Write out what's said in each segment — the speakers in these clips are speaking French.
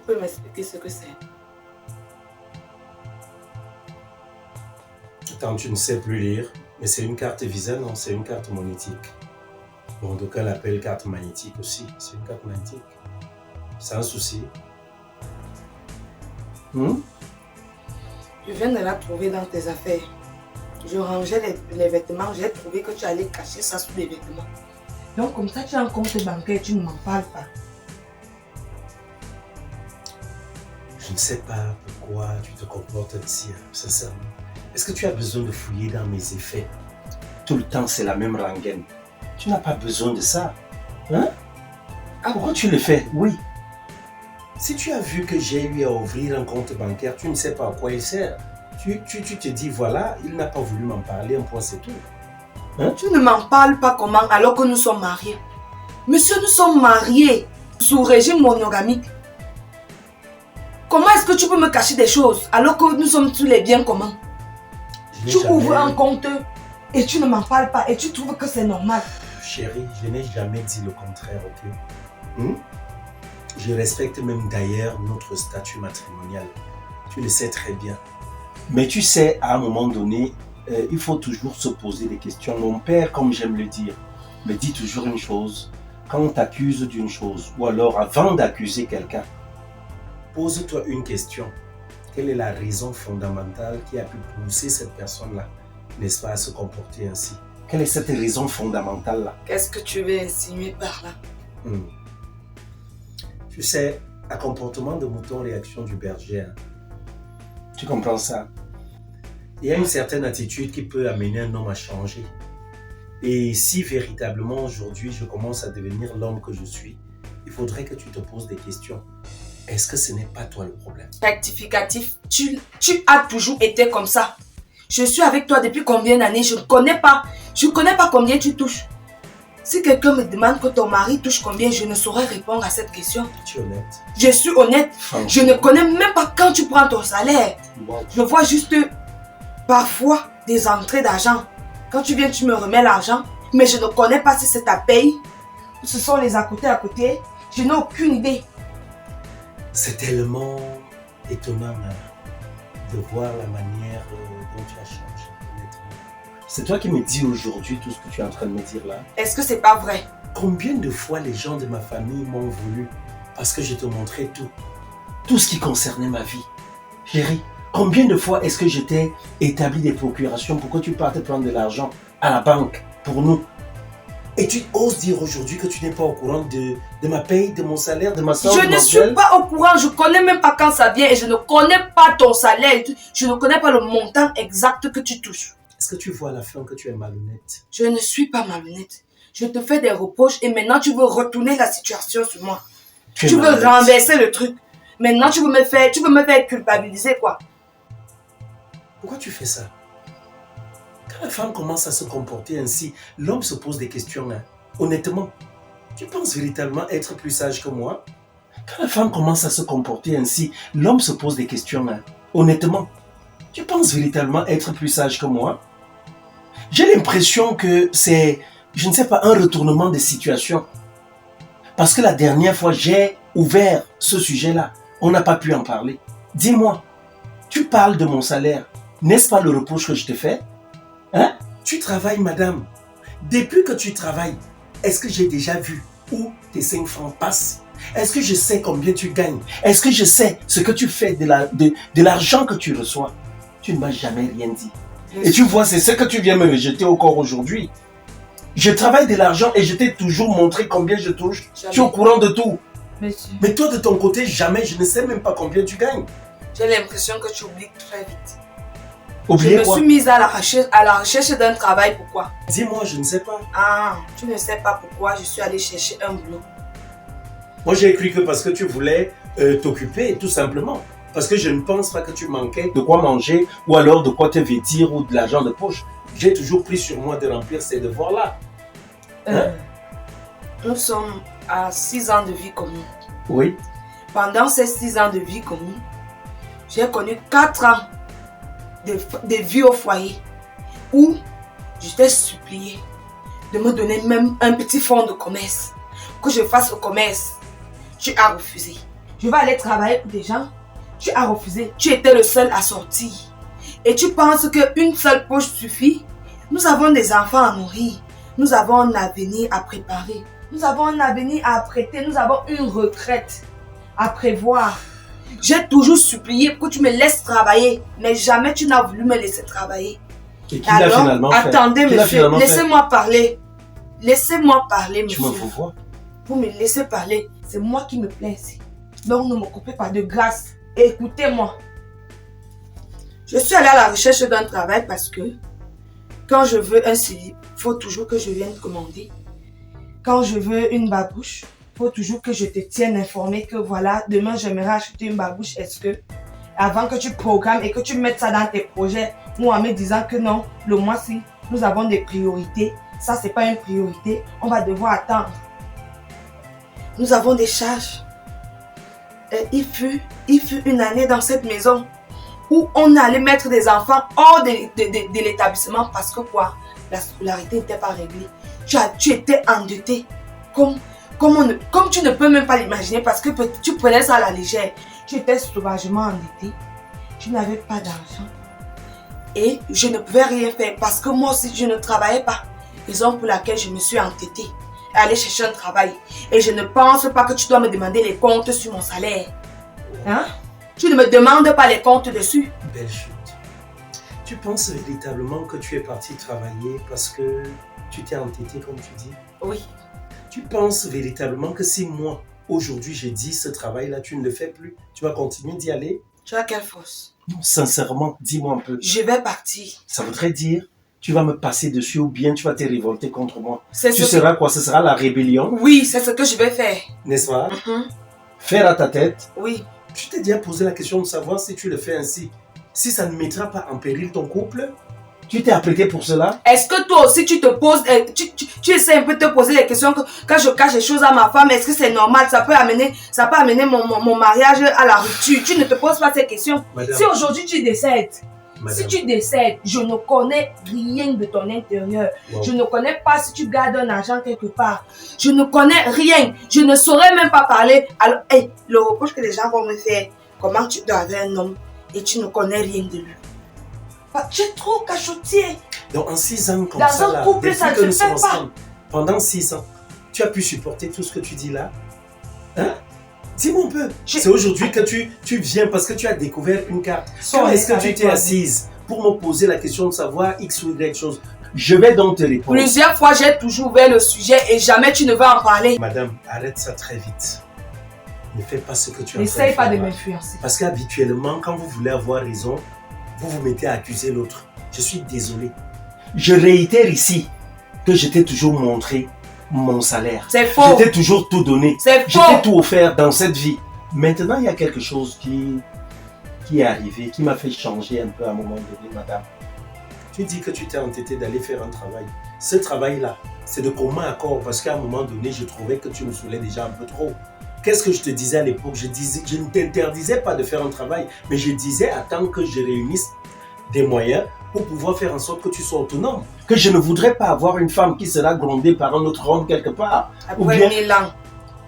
peux m'expliquer ce que c'est? Attends, tu ne sais plus lire, mais c'est une carte Visa, non, c'est une carte monétique. Bon, donc elle l'appelle carte magnétique aussi, c'est une carte magnétique. Sans souci. Je viens de la trouver dans tes affaires. Je rangeais les vêtements, j'ai trouvé que tu allais cacher ça sous les vêtements. Donc comme ça, tu as un compte bancaire, tu ne m'en parles pas. Je ne sais pas pourquoi tu te comportes ainsi, sincèrement. Est-ce que tu as besoin de fouiller dans mes effets? Tout le temps, c'est la même rengaine. Tu n'as pas besoin de ça. Hein? Pourquoi tu le fais? Oui. Si tu as vu que j'ai eu à ouvrir un compte bancaire, tu ne sais pas à quoi il sert. Tu te dis, voilà, il n'a pas voulu m'en parler, un point c'est tout. Hein? Tu ne m'en parles pas comment alors que nous sommes mariés? Monsieur, nous sommes mariés sous régime monogamique. Comment est-ce que tu peux me cacher des choses alors que nous sommes tous les biens communs? Tu ouvres un compte et tu ne m'en parles pas et tu trouves que c'est normal. Chérie, je n'ai jamais dit le contraire, ok? Je respecte même d'ailleurs notre statut matrimonial. Tu le sais très bien. Mais tu sais, à un moment donné, il faut toujours se poser des questions. Mon père, comme j'aime le dire, me dit toujours une chose. Quand on t'accuse d'une chose, ou alors avant d'accuser quelqu'un, pose-toi une question. Quelle est la raison fondamentale qui a pu pousser cette personne-là, n'est-ce pas, à se comporter ainsi? Quelle est cette raison fondamentale-là? Qu'est-ce que tu veux insinuer par là? Tu sais, un comportement de mouton, réaction du berger. Hein? Tu comprends ça? Il y a une certaine attitude qui peut amener un homme à changer. Et si véritablement aujourd'hui je commence à devenir l'homme que je suis, il faudrait que tu te poses des questions. Est-ce que ce n'est pas toi le problème? Rectificatif, tu as toujours été comme ça. Je suis avec toi depuis combien d'années? Je ne connais pas combien tu touches. Si quelqu'un me demande que ton mari touche combien, je ne saurais répondre à cette question. Tu es honnête? Je suis honnête. Je ne connais même pas quand tu prends ton salaire. Wow. Je vois juste parfois des entrées d'argent. Quand tu viens, tu me remets l'argent. Mais je ne connais pas si c'est ta paye. Ce sont les à côté. Je n'ai aucune idée. C'est tellement étonnant de voir la manière dont tu as changé, honnêtement. C'est toi qui me dis aujourd'hui tout ce que tu es en train de me dire là. Est-ce que c'est pas vrai? Combien de fois les gens de ma famille m'ont voulu parce que je te montrais tout ce qui concernait ma vie. Chérie, combien de fois est-ce que je t'ai établi des procurations pour que tu partes prendre de l'argent à la banque pour nous? Et tu oses dire aujourd'hui que tu n'es pas au courant de ma paye, de mon salaire, de ma somme mensuelle? Je ne suis pas au courant, je ne connais même pas quand ça vient et je ne connais pas ton salaire. Je ne connais pas le montant exact que tu touches. Est-ce que tu vois à la fin que tu es malhonnête? Je ne suis pas malhonnête. Je te fais des reproches et maintenant tu veux retourner la situation sur moi. Tu veux renverser le truc. Maintenant tu veux me faire culpabiliser quoi? Pourquoi tu fais ça? Quand la femme commence à se comporter ainsi, l'homme se pose des questions. Hein. Honnêtement, tu penses véritablement être plus sage que moi? Quand la femme commence à se comporter ainsi, l'homme se pose des questions. Hein. Honnêtement, tu penses véritablement être plus sage que moi? J'ai l'impression que c'est, je ne sais pas, un retournement de situation. Parce que la dernière fois, j'ai ouvert ce sujet-là. On n'a pas pu en parler. Dis-moi, tu parles de mon salaire. N'est-ce pas le reproche que je te fais? Hein? Tu travailles, madame. Depuis que tu travailles, est-ce que j'ai déjà vu où tes 5 francs passent? Est-ce que je sais combien tu gagnes? Est-ce que je sais ce que tu fais de l'argent que tu reçois? Tu ne m'as jamais rien dit. Et tu vois, c'est ce que tu viens me rejeter au corps aujourd'hui. Je travaille de l'argent et je t'ai toujours montré combien je touche. Jamais. Tu es au courant de tout. Monsieur. Mais toi, de ton côté, jamais. Je ne sais même pas combien tu gagnes. J'ai l'impression que tu oublies très vite. Oublier quoi? Je me suis mise à la recherche d'un travail. Pourquoi? Dis-moi, je ne sais pas. Ah, tu ne sais pas pourquoi je suis allée chercher un boulot. Moi, j'ai cru que parce que tu voulais t'occuper, tout simplement. Parce que je ne pense pas que tu manquais de quoi manger ou alors de quoi te vêtir ou de l'argent de poche. J'ai toujours pris sur moi de remplir ces devoirs-là. Hein? Nous sommes à 6 ans de vie commune. Oui. Pendant ces 6 ans de vie commune, j'ai connu 4 ans de vie au foyer où je t'ai supplié de me donner même un petit fonds de commerce, que je fasse le commerce. Tu as refusé. je vais aller travailler pour des gens. Tu as refusé. Tu étais le seul à sortir. Et tu penses qu'une seule poche suffit? Nous avons des enfants à nourrir. Nous avons un avenir à préparer. Nous avons un avenir à apprêter. Nous avons une retraite à prévoir. J'ai toujours supplié pour que tu me laisses travailler. Mais jamais tu n'as voulu me laisser travailler. Et qui l'a finalement fait? Attendez, monsieur. Laissez-moi parler. Laissez-moi parler, monsieur. Tu me vois. Vous me laissez parler. C'est moi qui me plains ici. Donc ne me coupez pas de grâce. Écoutez-moi. Je suis allée à la recherche d'un travail parce que quand je veux un slip, il faut toujours que je vienne commander. Quand je veux une babouche, il faut toujours que je te tienne informé que voilà, demain j'aimerais acheter une babouche. Est-ce que, avant que tu programmes et que tu mettes ça dans tes projets, ou en me disant que non, le mois-ci, nous avons des priorités. Ça, c'est pas une priorité. On va devoir attendre. Nous avons des charges. Il fut une année dans cette maison où on allait mettre des enfants hors de l'établissement parce que quoi? La scolarité n'était pas réglée. Tu étais endetté. Comme tu ne peux même pas l'imaginer parce que tu prenais ça à la légère. Tu étais sauvagement endetté. Tu n'avais pas d'argent. Et je ne pouvais rien faire parce que moi aussi je ne travaillais pas. Raison pour laquelle je me suis entêtée à aller chercher un travail. Et je ne pense pas que tu dois me demander les comptes sur mon salaire. Hein? Tu ne me demandes pas les comptes dessus. Belle chute. Tu penses véritablement que tu es parti travailler parce que tu t'es entêté comme tu dis? Oui. Tu penses véritablement que si moi, aujourd'hui, j'ai dit ce travail-là, tu ne le fais plus, tu vas continuer d'y aller? Tu as quelle force? Non, sincèrement, dis-moi un peu. Je vais partir. Ça voudrait dire, tu vas me passer dessus ou bien tu vas te révolter contre moi. Tu seras quoi? Ce sera la rébellion? Oui, c'est ce que je vais faire. N'est-ce pas? Faire à ta tête? Oui. Tu t'es déjà posé la question de savoir si tu le fais ainsi, si ça ne mettra pas en péril ton couple? Tu t'es apprêté pour cela? Est-ce que toi aussi tu te poses, tu essaies un peu de te poser des questions que quand je cache les choses à ma femme, est-ce que c'est normal? Ça peut amener mon mariage à la rupture. Tu ne te poses pas ces questions. Madame, si aujourd'hui tu décèdes, je ne connais rien de ton intérieur. Wow. Je ne connais pas si tu gardes un argent quelque part. Je ne connais rien. Je ne saurais même pas parler. Alors, le reproche que les gens vont me faire, comment tu dois avoir un homme et tu ne connais rien de lui. Tu es trop cachotier. Donc en 6 ans comme dans ça, un couple, ça ne se fait pas. Pendant 6 ans, tu as pu supporter tout ce que tu dis là? Hein? Dis-moi un peu. C'est aujourd'hui que tu viens parce que tu as découvert une carte. Quand est-ce que tu t'es assise pour me poser la question de savoir X ou Y chose? Je vais donc te répondre. Plusieurs fois, j'ai toujours ouvert le sujet et jamais tu ne vas en parler. Madame, arrête ça très vite. Ne fais pas ce que tu as fait. N'essaye pas de m'influencer. Parce qu'habituellement, quand vous voulez avoir raison, vous vous mettez à accuser l'autre. Je suis désolé. Je réitère ici que je t'ai toujours montré mon salaire. C'est faux. Je t'ai toujours tout donné. C'est faux. Je t'ai tout offert dans cette vie. Maintenant, il y a quelque chose qui est arrivé, qui m'a fait changer un peu à un moment donné, madame. Tu dis que tu t'es entêté d'aller faire un travail. Ce travail-là, c'est de commun accord parce qu'à un moment donné, je trouvais que tu me saoulais déjà un peu trop. Qu'est-ce que je te disais à l'époque? Je ne t'interdisais pas de faire un travail, mais je disais attends que je réunisse des moyens pour pouvoir faire en sorte que tu sois autonome. Que je ne voudrais pas avoir une femme qui sera grondée par un autre homme quelque part. Après 1000 ans.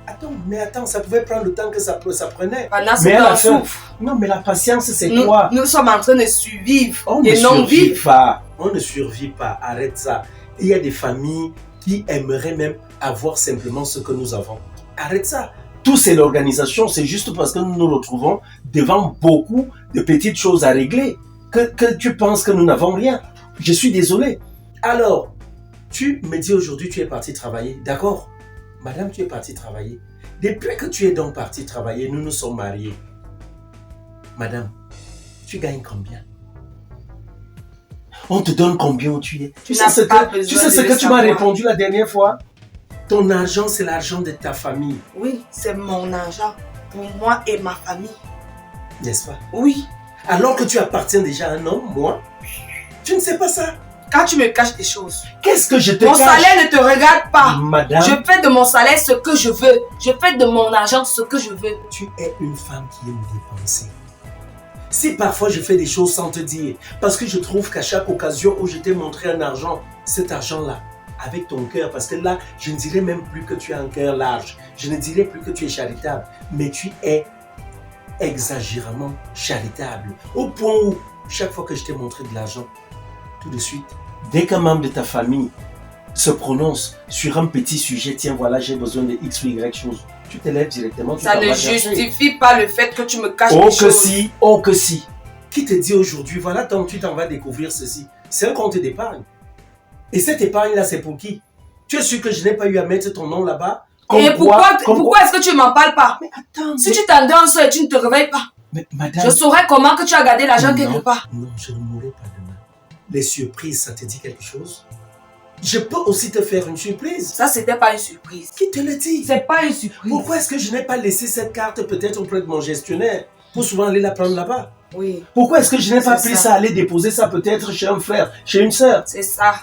Attends, ça pouvait prendre le temps que ça prenait. Pendant ce temps, on souffre. Non, mais la patience, c'est quoi? Nous sommes en train de survivre On et non vivre. On ne survit pas, arrête ça. Il y a des familles qui aimeraient même avoir simplement ce que nous avons. Arrête ça. Tout c'est l'organisation, c'est juste parce que nous nous retrouvons devant beaucoup de petites choses à régler que tu penses que nous n'avons rien. Je suis désolé. Alors, tu me dis aujourd'hui tu es parti travailler, d'accord? Madame, tu es partie travailler. Depuis que tu es donc partie travailler, nous nous sommes mariés. Madame, tu gagnes combien? On te donne combien où tu es? Tu sais ce que tu m'as répondu la dernière fois? Ton argent, c'est l'argent de ta famille. Oui, c'est mon argent pour moi et ma famille. N'est-ce pas? Oui. Alors que tu appartiens déjà à un homme, moi, tu ne sais pas ça. Quand tu me caches des choses. Qu'est-ce que je te cache? Mon salaire ne te regarde pas. Madame. Je fais de mon salaire ce que je veux. Je fais de mon argent ce que je veux. Tu es une femme qui aime dépenser. Si parfois je fais des choses sans te dire, parce que je trouve qu'à chaque occasion où je t'ai montré un argent, cet argent-là, avec ton cœur, parce que là, je ne dirais même plus que tu as un cœur large. Je ne dirais plus que tu es charitable, mais tu es exagérément charitable. Au point où, chaque fois que je t'ai montré de l'argent, tout de suite, dès qu'un membre de ta famille se prononce sur un petit sujet, tiens, voilà, j'ai besoin de X ou Y chose, tu te lèves directement. Ça ne justifie pas le fait que tu me caches des choses. Oh que si. Qui te dit aujourd'hui, voilà, donc tu t'en vas découvrir ceci. C'est un compte d'épargne. Et cette épargne-là, c'est pour qui? Tu es sûr que je n'ai pas eu à mettre ton nom là-bas? Et pourquoi est-ce que tu ne m'en parles pas? Mais attends, si tu t'endors et tu ne te réveilles pas, mais madame, je saurais comment que tu as gardé l'argent quelque part. Non, je ne mourrai pas demain. Les surprises, ça te dit quelque chose? Je peux aussi te faire une surprise. Ça, c'était pas une surprise. Qui te le dit? C'est pas une surprise. Pourquoi est-ce que je n'ai pas laissé cette carte peut-être auprès de mon gestionnaire pour souvent aller la prendre là-bas? Oui. Pourquoi est-ce que je n'ai pas pris ça, aller déposer ça peut-être chez un frère, chez une sœur? C'est ça.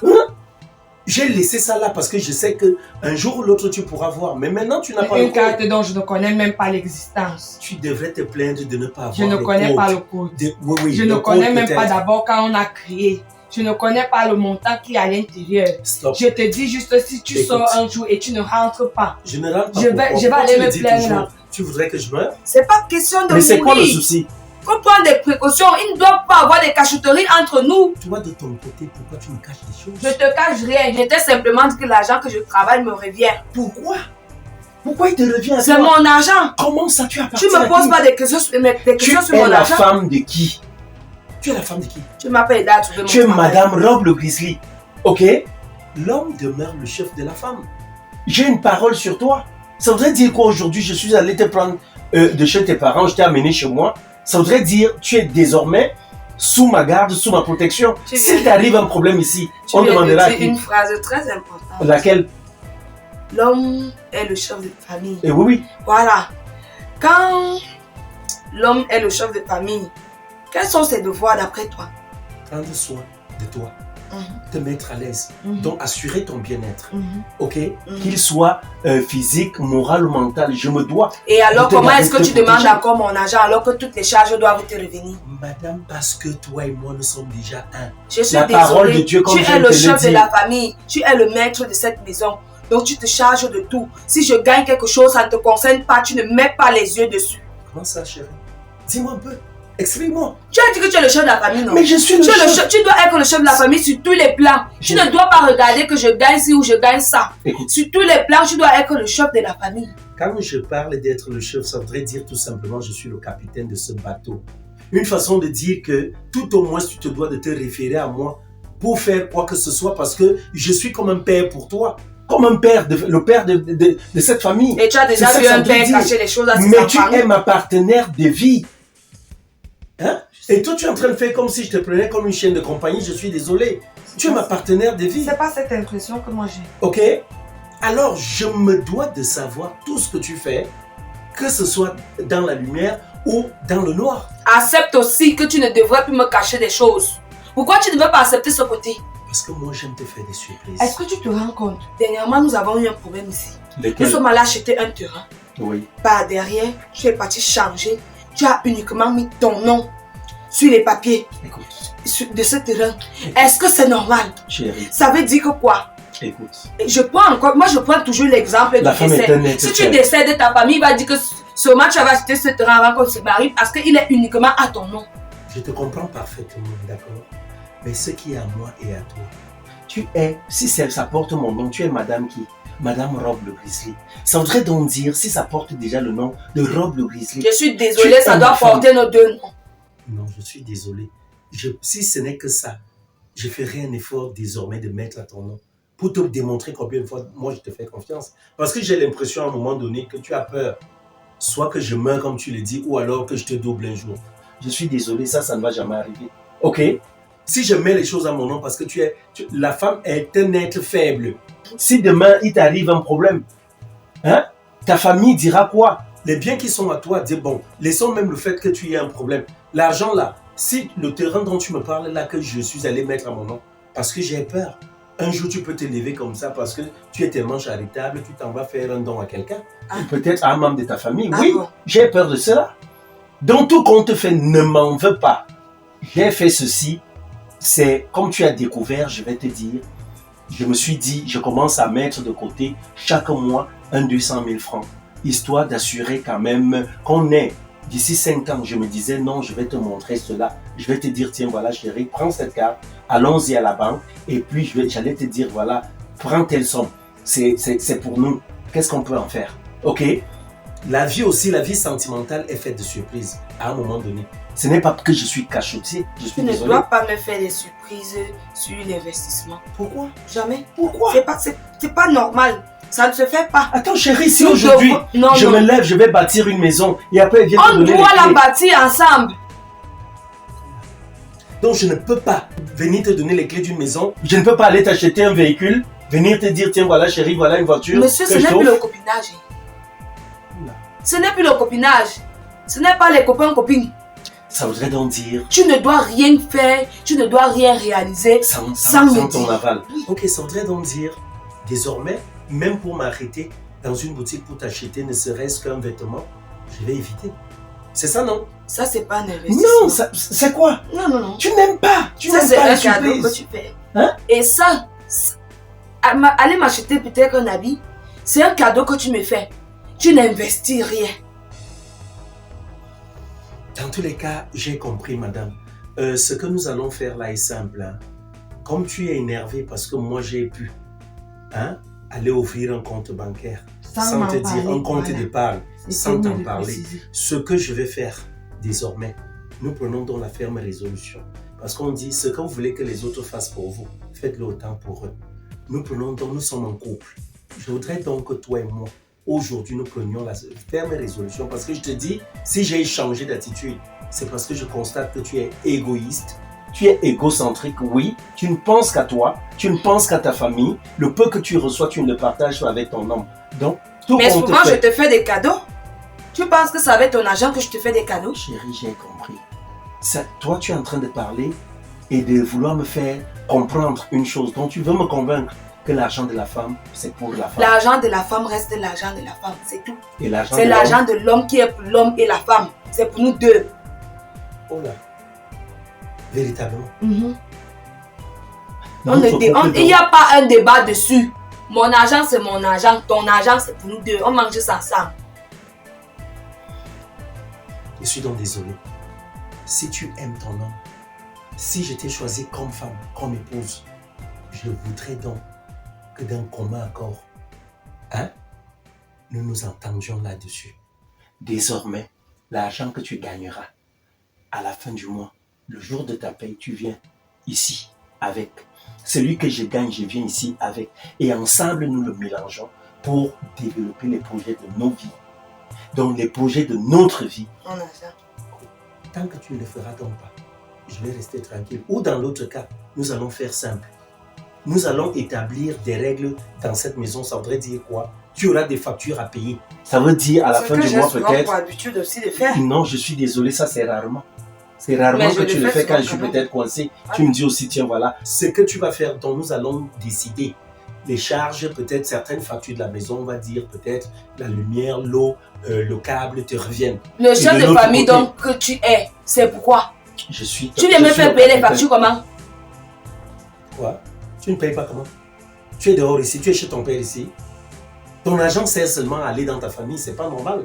J'ai laissé ça là parce que je sais qu'un jour ou l'autre tu pourras voir. Mais maintenant tu n'as pas le code. Une carte dont je ne connais même pas l'existence. Tu devrais te plaindre de ne pas avoir le code. Je ne connais pas le code. Oui, je ne connais même pas d'abord quand on a créé. Je ne connais pas le montant qui est à l'intérieur. Stop. Je te dis juste si tu sors un jour et tu ne rentres pas. Je ne rentre pas. Je vais aller me plaindre là. Tu voudrais que je meure? C'est pas question de mourir. Mais c'est quoi le souci? Il faut prendre des précautions. Il ne doit pas avoir des cachotteries entre nous. Toi, de ton côté, pourquoi tu me caches des choses? Je te cache rien. J'étais simplement dit que l'argent que je travaille me revient. Pourquoi? Pourquoi il te revient à toi? C'est mon argent. Comment ça tu appartiens? Tu me poses pas des questions sur mon argent. Tu es la femme de qui? Tu es la femme de qui? Tu m'appelles Date. Tu es Madame Rob le Grizzly. Ok? L'homme demeure le chef de la femme. J'ai une parole sur toi. Ça voudrait dire quoi aujourd'hui? Je suis allé te prendre de chez tes parents, je t'ai amené chez moi. Ça voudrait dire tu es désormais sous ma garde, sous ma protection. S'il t'arrive un problème ici, on demandera à qui? Une phrase très importante. Laquelle? L'homme est le chef de famille. Et oui. Voilà. Quand l'homme est le chef de famille, quels sont ses devoirs d'après toi? Prendre soin de toi. Te mettre à l'aise, donc assurer ton bien-être, ok? Qu'il soit physique, moral ou mental, je me dois. Et alors comment est-ce que tu demandes encore mon argent alors que toutes les charges doivent te revenir? Madame, parce que toi et moi nous sommes déjà un. Je suis la désolée, parole de Dieu, comme tu es le chef de la famille, tu es le maître de cette maison, donc tu te charges de tout. Si je gagne quelque chose, ça ne te concerne pas, tu ne mets pas les yeux dessus. Comment ça, chérie? Dis-moi un peu. Explique-moi. Tu as dit que tu es le chef de la famille, non? Mais je suis le chef. Tu dois être le chef de la famille sur tous les plans. Tu ne dois pas regarder que je gagne ci ou je gagne ça. Écoute. Sur tous les plans, tu dois être le chef de la famille. Quand je parle d'être le chef, ça voudrait dire tout simplement je suis le capitaine de ce bateau. Une façon de dire que tout au moins tu te dois de te référer à moi pour faire quoi que ce soit parce que je suis comme un père pour toi. Comme un père, le père de cette famille. Et tu as déjà vu un père cacher les choses à ses enfants. Mais tu es ma partenaire de vie. Hein? Et toi, tu es en train de faire comme si je te prenais comme une chienne de compagnie. Je suis désolé. Tu es ma partenaire de vie. C'est pas cette impression que moi j'ai. Ok? Alors, je me dois de savoir tout ce que tu fais, que ce soit dans la lumière ou dans le noir. Accepte aussi que tu ne devrais plus me cacher des choses. Pourquoi tu ne veux pas accepter ce côté? Parce que moi, j'aime te faire des surprises. Est-ce que tu te rends compte? Dernièrement, nous avons eu un problème ici. Lequel? Nous sommes allés acheter un terrain. Oui. Par derrière, tu es parti changer. Tu as uniquement mis ton nom sur les papiers. Écoute. De ce terrain. Est-ce que c'est normal? Chérie. Ça veut dire que quoi? Écoute. Moi je prends toujours l'exemple du décès. Si tu décèdes, ta famille va dire que seulement tu avais acheté ce terrain avant qu'on se marie parce qu'il est uniquement à ton nom. Je te comprends parfaitement, d'accord? Mais ce qui est à moi et à toi, tu es, si ça porte mon nom, tu es Madame qui? Madame Rob le Grizzly. Ça voudrait donc dire, si ça porte déjà le nom de Rob le Grizzly. Je suis désolée, ça doit porter nos deux noms. Non, je suis désolé. Si ce n'est que ça, je ferai un effort désormais de mettre à ton nom pour te démontrer combien de fois moi je te fais confiance. Parce que j'ai l'impression à un moment donné que tu as peur. Soit que je meurs comme tu le dis, ou alors que je te double un jour. Je suis désolé, ça ne va jamais arriver. Ok? Si je mets les choses à mon nom parce que la femme est un être faible. Si demain il t'arrive un problème, hein, ta famille dira quoi? Les biens qui sont à toi, dis bon, laissons même le fait que tu aies un problème. L'argent là, si le terrain dont tu me parles là que je suis allé mettre à mon nom, parce que j'ai peur. Un jour tu peux te lever comme ça parce que tu es tellement charitable, tu t'en vas faire un don à quelqu'un. Peut-être à un membre de ta famille. Oui, bon. J'ai peur de cela. Donc tout compte fait, ne m'en veux pas. J'ai fait ceci. C'est comme tu as découvert, je vais te dire, je me suis dit, je commence à mettre de côté chaque mois 200 000 francs, histoire d'assurer quand même qu'on ait d'ici 5 ans, je me disais non, je vais te montrer cela. Je vais te dire, tiens, voilà, chérie, prends cette carte, allons-y à la banque. Et puis, j'allais te dire, voilà, prends telle somme. C'est pour nous. Qu'est-ce qu'on peut en faire? Ok? La vie aussi, la vie sentimentale est faite de surprises à un moment donné. Ce n'est pas que je suis cachotier, je suis Tu ne désolé. dois pas me faire des surprises sur l'investissement. Pourquoi? Jamais. Pourquoi? C'est pas normal. Ça ne se fait pas. Attends chérie, si Nous aujourd'hui, devons- je me lève, je vais bâtir une maison et après elle vient te On donner les doit la clés. bâtir ensemble. Donc je ne peux pas venir te donner les clés d'une maison. Je ne peux pas aller t'acheter un véhicule, venir te dire, tiens voilà chérie, voilà une voiture. Monsieur, que ce je n'est plus t'offre. le copinage. Ce n'est plus le copinage. Ce n'est pas les copains-copines. Ça voudrait donc dire Tu ne dois rien faire, tu ne dois rien réaliser sans sans me ton dire. aval. Ok, ça voudrait donc dire, désormais, même pour m'arrêter dans une boutique pour t'acheter ne serait-ce qu'un vêtement, je vais éviter. C'est ça, non? Ça, c'est pas un investissement. Non, c'est quoi? Non. Tu n'aimes pas. Tu Ça, n'aimes c'est pas un les cadeau surprises. que tu fais. Hein? Et ça, aller m'acheter peut-être un habit, c'est un cadeau que tu me fais. Tu n'investis rien. Dans tous les cas, j'ai compris, madame. Ce que nous allons faire là est simple. Hein. Comme tu es énervé parce que moi j'ai pu aller ouvrir un compte bancaire sans te dire un compte d'épargne, sans t'en parler. Ce que je vais faire désormais, nous prenons donc la ferme résolution. Parce qu'on dit ce que vous voulez que les autres fassent pour vous, faites-le autant pour eux. Nous prenons donc, nous sommes en couple. Je voudrais donc que toi et moi, aujourd'hui, nous prenions la ferme résolution parce que je te dis, si j'ai changé d'attitude, c'est parce que je constate que tu es égoïste, tu es égocentrique, oui, tu ne penses qu'à toi, tu ne penses qu'à ta famille, le peu que tu reçois, tu ne le partages pas avec ton homme. Donc, tout Mais compte souvent, je fait. te fais des cadeaux. Tu penses que c'est avec ton argent que je te fais des cadeaux? Chérie, j'ai compris. Ça, toi, tu es en train de parler et de vouloir me faire comprendre une chose dont tu veux me convaincre que l'argent de la femme, c'est pour la femme. L'argent de la femme reste l'argent de la femme, c'est tout. Et l'argent C'est de l'argent de l'homme qui est pour l'homme et la femme. C'est pour nous deux. Oh là. Véritablement. Il Notre couple, n'y a pas un débat dessus. Mon argent, c'est mon argent. Ton argent, c'est pour nous deux. On mange ça ensemble. Je suis donc désolé. Si tu aimes ton homme, si je t'ai choisi comme femme, comme épouse, je voudrais donc que d'un commun accord, nous nous entendions là-dessus. Désormais, l'argent que tu gagneras à la fin du mois, le jour de ta paye, tu viens ici avec. Celui que je gagne, je viens ici avec. Et ensemble, nous le mélangeons pour développer les projets de nos vies. Donc, les projets de notre vie. Mon argent. Tant que tu ne le feras donc pas, je vais rester tranquille. Ou dans l'autre cas, nous allons faire simple. Nous allons établir des règles dans cette maison. Ça voudrait dire quoi? Tu auras des factures à payer. Ça veut dire à la fin du mois C'est peut-être. pour habitude aussi de faire. Non, je suis désolé, ça c'est rarement. C'est rarement Mais je que tu le le fais fais quand je souvent suis quand même. peut-être coincé. Ouais. Tu me dis aussi, tiens voilà, ce que tu vas faire, donc nous allons décider. Les charges, peut-être certaines factures de la maison, on va dire peut-être la lumière, l'eau, le câble te reviennent. Le chef de de l'autre famille côté, donc que tu es, c'est pourquoi? Je suis. Tu viens je me suis faire le payer les capitaine. factures comment? Quoi? Tu ne payes pas comment? Tu es dehors ici, tu es chez ton père ici. Ton argent sert seulement à aller dans ta famille, c'est pas normal.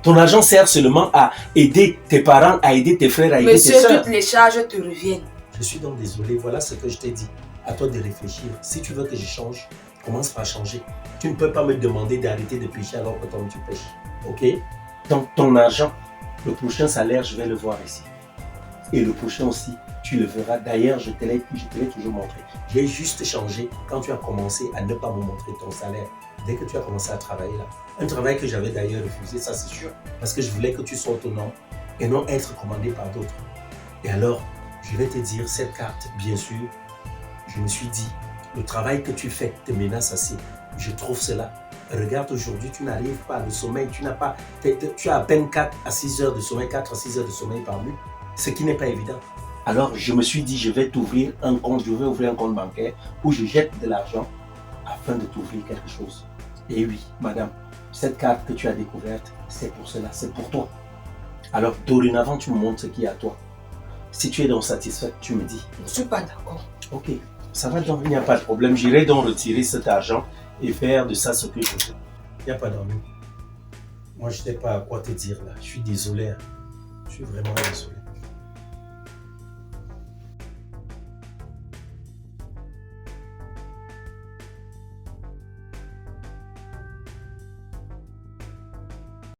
Ton argent sert seulement à aider tes parents, à aider tes frères, à aider Monsieur, tes soeurs. toutes les charges te reviennent. Je suis donc désolé, voilà ce que je t'ai dit. À toi de réfléchir. Si tu veux que je change, commence par changer. Tu ne peux pas me demander d'arrêter de pêcher alors que toi tu pêches. Ok? Donc ton argent, le prochain salaire, je vais le voir ici. Et le prochain aussi, tu le verras. D'ailleurs, je te l'ai toujours montré. J'ai juste changé quand tu as commencé à ne pas me montrer ton salaire. Dès que tu as commencé à travailler là. Un travail que j'avais d'ailleurs refusé, ça c'est sûr. Parce que je voulais que tu sois autonome et non être commandé par d'autres. Et alors, je vais te dire, cette carte, bien sûr, je me suis dit, le travail que tu fais te menace assez. Je trouve cela. Regarde, aujourd'hui, tu n'arrives pas, le sommeil, tu as à peine 4 à 6 heures de sommeil, 4 à 6 heures de sommeil par nuit, ce qui n'est pas évident. Alors, je me suis dit, je vais t'ouvrir un compte, je vais ouvrir un compte bancaire où je jette de l'argent afin de t'ouvrir quelque chose. Et oui, madame, cette carte que tu as découverte, c'est pour cela, c'est pour toi. Alors, dorénavant, tu me montres ce qui est à toi. Si tu es donc satisfait, tu me dis. Je ne suis pas d'accord. Ok, ça va donc, il n'y a pas de problème. J'irai donc retirer cet argent et faire de ça ce que je veux. Il n'y a pas d'ennui. Moi, je ne sais pas à quoi te dire là. Je suis désolé. Hein. Je suis vraiment désolé.